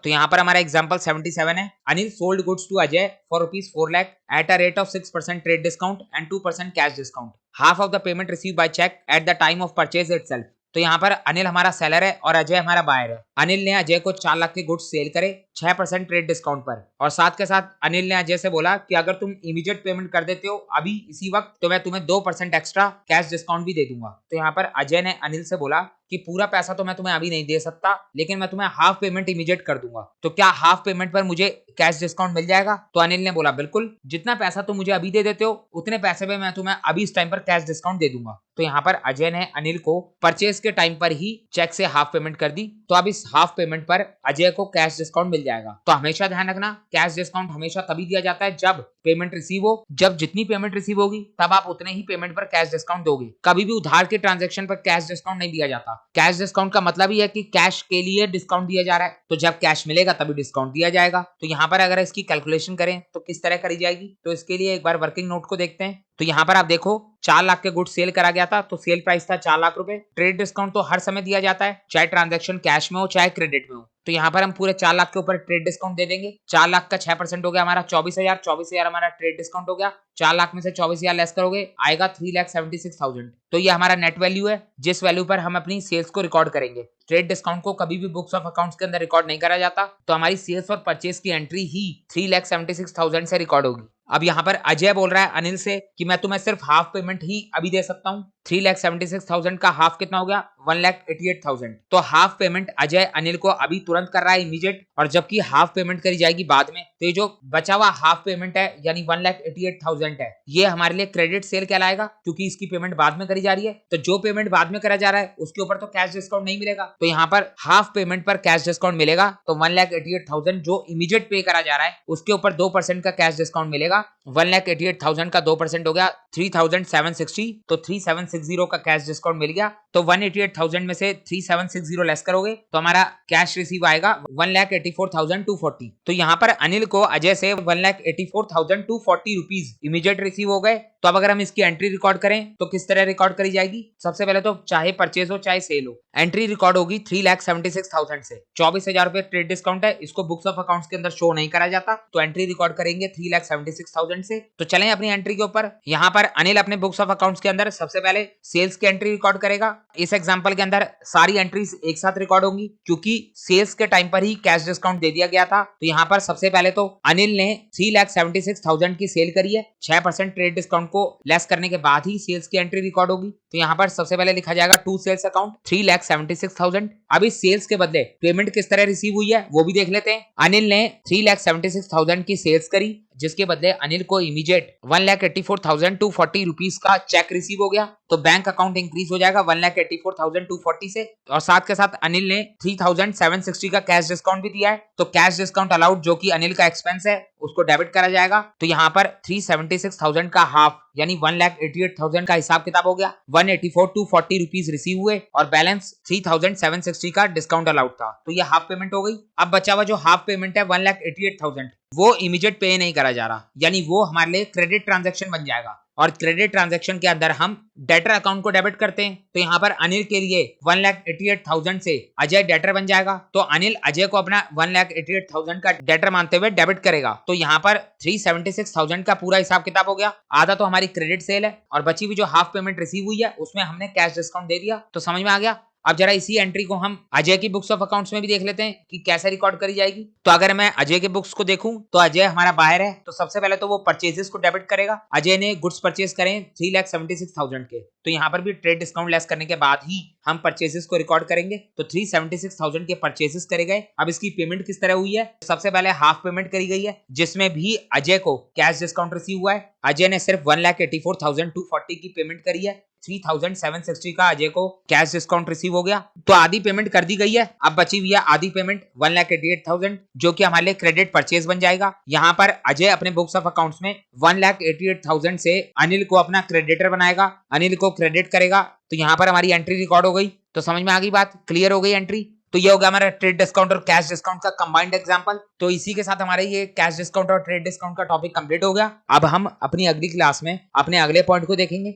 तो यहाँ पर हमारा एग्जांपल 77 है। Anil sold goods to Ajay for ₹4 lakh at a rate of 6% trade discount and 2% cash discount. Half of the payment receive by cheque at the time of purchase itself. तो यहाँ पर अनिल हमारा सेलर है और अजय हमारा बायर है। अनिल ने अजय को 4 लाख के गुड्स सेल करे 6% ट्रेड डिस्काउंट पर, और साथ के साथ अनिल ने अजय से बोला कि अगर तुम इमीडिएट पेमेंट कर देते हो अभी इसी वक्त तो मैं तुम्हें 2% एक्स्ट्रा कैश डिस्काउंट भी दे दूंगा। तो यहाँ पर अजय ने अनिल से बोला कि पूरा पैसा तो मैं तुम्हें अभी नहीं दे सकता, लेकिन मैं तुम्हें हाफ पेमेंट इमीडिएट कर दूंगा, तो क्या हाफ पेमेंट पर मुझे कैश डिस्काउंट मिल जाएगा? तो अनिल ने बोला बिल्कुल, जितना पैसा तुम मुझे अभी दे देते हो उतने पैसे पे मैं तुम्हें अभी इस टाइम पर कैश डिस्काउंट दे दूंगा। तो यहाँ पर अजय ने अनिल को परचेज के टाइम पर ही चेक से हाफ पेमेंट कर दी, तो अब इस हाफ पेमेंट पर अजय को कैश डिस्काउंट मिल जाएगा। तो हमेशा ध्यान रखना, कैश डिस्काउंट हमेशा तभी दिया जाता है जब पेमेंट रिसीव हो। जब जितनी पेमेंट रिसीव होगी तब आप उतने ही पेमेंट पर कैश डिस्काउंट दोगे। कभी भी उधार के ट्रांजैक्शन पर कैश डिस्काउंट नहीं दिया जाता। कैश डिस्काउंट का मतलब ही है कि कैश के लिए डिस्काउंट दिया जा रहा है, तो जब कैश मिलेगा तभी डिस्काउंट दिया जाएगा। तो यहाँ पर अगर इसकी कैलकुलेशन करें तो किस तरह करी जाएगी, तो इसके लिए एक बार वर्किंग नोट को देखते हैं। तो यहाँ पर आप देखो 4 लाख के गुड सेल करा गया था, तो सेल प्राइस था 4 लाख रुपए। ट्रेड डिस्काउंट तो हर समय दिया जाता है, चाहे ट्रांजैक्शन कैश में हो चाहे क्रेडिट में हो। तो यहाँ पर हम पूरे 4 लाख के ऊपर ट्रेड डिस्काउंट दे देंगे। 4 लाख का 6% हो गया हमारा 24,000। 24,000 हमारा ट्रेड डिस्काउंट हो गया। 4 लाख में से 24,000 लेस करोगे आएगा 3,76,000। तो ये हमारा नेट वैल्यू है जिस वैल्यू पर हम अपनी सेल्स को रिकॉर्ड करेंगे। ट्रेड डिस्काउंट को कभी भी बुक्स ऑफ अकाउंट्स के अंदर रिकॉर्ड नहीं करा जाता, तो हमारी सेल्स और परचेज की एंट्री ही 3,76,000 से रिकॉर्ड होगी। अब यहाँ पर अजय बोल रहा है अनिल से कि मैं तुम्हें सिर्फ हाफ पेमेंट ही अभी दे सकता हूँ। 3,76,000 का हाफ कितना हो गया? 1,88,000। तो हाफ पेमेंट अजय अनिल को अभी तुरंत कर रहा है इमीडिएट, और जबकि हाफ पेमेंट करी जाएगी बाद में। तो ये जो बचा हुआ हाफ पेमेंट है यानी 1,88,000 है, ये हमारे लिए क्रेडिट सेल कहलाएगा क्योंकि इसकी पेमेंट बाद में करी जा रही है। तो जो पेमेंट बाद में करा जा रहा है उसके ऊपर तो कैश डिस्काउंट नहीं मिलेगा, तो यहाँ पर हाफ पेमेंट पर कैश डिस्काउंट मिलेगा। तो 1,88,000 जो इमीडिएट पे करा जा रहा है उसके ऊपर 2% का कैश डिस्काउंट मिलेगा। 1,88,000 का 2% हो गया 3,760, तो 3,760 का कैश डिस्काउंट मिल गया। तो 1,88,000 में से 3,760 लेस करोगे तो हमारा कैश रिसीव आएगा 1,84,240। तो यहाँ पर अनिल को अजय से 1,84,240 रुपीज इमीडिएट रिसीव हो गए। तो अब अगर हम इसकी एंट्री रिकॉर्ड करें तो किस तरह रिकॉर्ड करी जाएगी? सबसे पहले तो चाहे परचेज हो चाहे सेल हो, एंट्री रिकॉर्ड होगी 3,76,000 से। 24,000 रुपए ट्रेड डिस्काउंट है, इसको बुक्स ऑफ अकाउंट्स के अंदर शो नहीं करा जाता, तो एंट्री रिकॉर्ड करेंगे 3,76,000 से। तो चलें अपनी एंट्री के ऊपर। यहाँ पर अनिल अपने बुक्स ऑफ अकाउंट्स के अंदर सबसे पहले सेल्स की एंट्री रिकॉर्ड करेगा। इस एग्जांपल के अंदर सारी एंट्रीज एक साथ रिकॉर्ड होंगी क्योंकि सेल्स के टाइम पर ही कैश डिस्काउंट दे दिया गया था। तो यहाँ पर सबसे पहले तो अनिल ने 3,76,000 की सेल करी है, 6% ट्रेड डिस्काउंट को लेस करने के बाद ही सेल्स की एंट्री रिकॉर्ड होगी। तो यहाँ पर सबसे पहले लिखा जाएगा टू सेल्स अकाउंट 3,76,000। अब इस सेल्स के बदले पेमेंट किस तरह रिसीव हुई है वो भी देख लेते हैं। अनिल ने 3,76,000 की सेल्स करी, जिसके बदले अनिल को इमीडिएट 1,84,240 रुपीस का चेक रिसीव हो गया। तो बैंक अकाउंट इंक्रीज हो जाएगा 1,84,240 से, और साथ के साथ अनिल ने 3,760 का कैश डिस्काउंट भी दिया है। तो कैश डिस्काउंट अलाउड जो कि अनिल का एक्सपेंस है उसको डेबिट करा जाएगा। तो यहाँ पर 376,000 का हाफ यानी 1,88,000 का हिसाब किताब हो गया। 1,84,240 रुपीस रिसीव हुए और बैलेंस 3,760 का डिस्काउंट अलाउड था, तो ये हाफ पेमेंट हो गई। अब बचा हुआ जो हाफ पेमेंट है 1,88,000 वो इमीडिएट पे नहीं करा जा रहा, यानी वो हमारे लिए क्रेडिट ट्रांजैक्शन बन जाएगा। और क्रेडिट ट्रांजैक्शन के अंदर हम डेटर अकाउंट को डेबिट करते हैं। तो यहाँ पर अनिल के लिए 1,88,000 से अजय डेटर बन जाएगा। तो अनिल अजय को अपना 1,88,000 का डेटर मानते हुए डेबिट करेगा। तो यहाँ पर 376,000 का पूरा हिसाब किताब हो गया। आधा तो हमारी क्रेडिट सेल है और बची हुई जो हाफ पेमेंट रिसीव हुई है उसमें हमने कैश डिस्काउंट दे दिया। तो समझ में आ गया। अब जरा इसी एंट्री को हम अजय की बुक्स ऑफ अकाउंट्स में भी देख लेते हैं कि कैसे रिकॉर्ड करी जाएगी। तो अगर मैं अजय के बुक्स को देखूं तो अजय हमारा बायर है, तो सबसे पहले तो वो परचेजेस को डेबिट करेगा। अजय ने गुड्स परचेज करें 3,76,000 के, तो यहाँ पर भी ट्रेड डिस्काउंट लेस करने के बाद ही हम परचेजेस को रिकॉर्ड करेंगे। तो 376,000 के परचेजेस करे गए। अब इसकी पेमेंट किस तरह हुई है? सबसे पहले हाफ पेमेंट करी गई है जिसमें भी अजय को कैश डिस्काउंट रिसीव हुआ है। अजय ने सिर्फ 1,84,240 की पेमेंट करी है। 3,760 का अजय को कैश डिस्काउंट रिसीव हो गया, तो आधी पेमेंट कर दी गई है। अब बची हुई है आधी पेमेंट 1,88,000 जो कि हमारे लिए क्रेडिट परचेज बन जाएगा। यहाँ पर अजय अपने बुक्स ऑफ अकाउंट्स में 1,88,000 से अनिल को अपना क्रेडिटर बनाएगा, अनिल को क्रेडिट करेगा। तो यहाँ पर हमारी एंट्री रिकॉर्ड हो गई। तो समझ में आ गई बात, क्लियर हो गई एंट्री। तो ये हो गया हमारा ट्रेड डिस्काउंट और कैश डिस्काउंट का कंबाइंड एग्जांपल। तो इसी के साथ हमारे ये कैश डिस्काउंट और ट्रेड डिस्काउंट का टॉपिक कंप्लीट हो गया। अब हम अपनी अगली क्लास में अपने अगले पॉइंट को देखेंगे।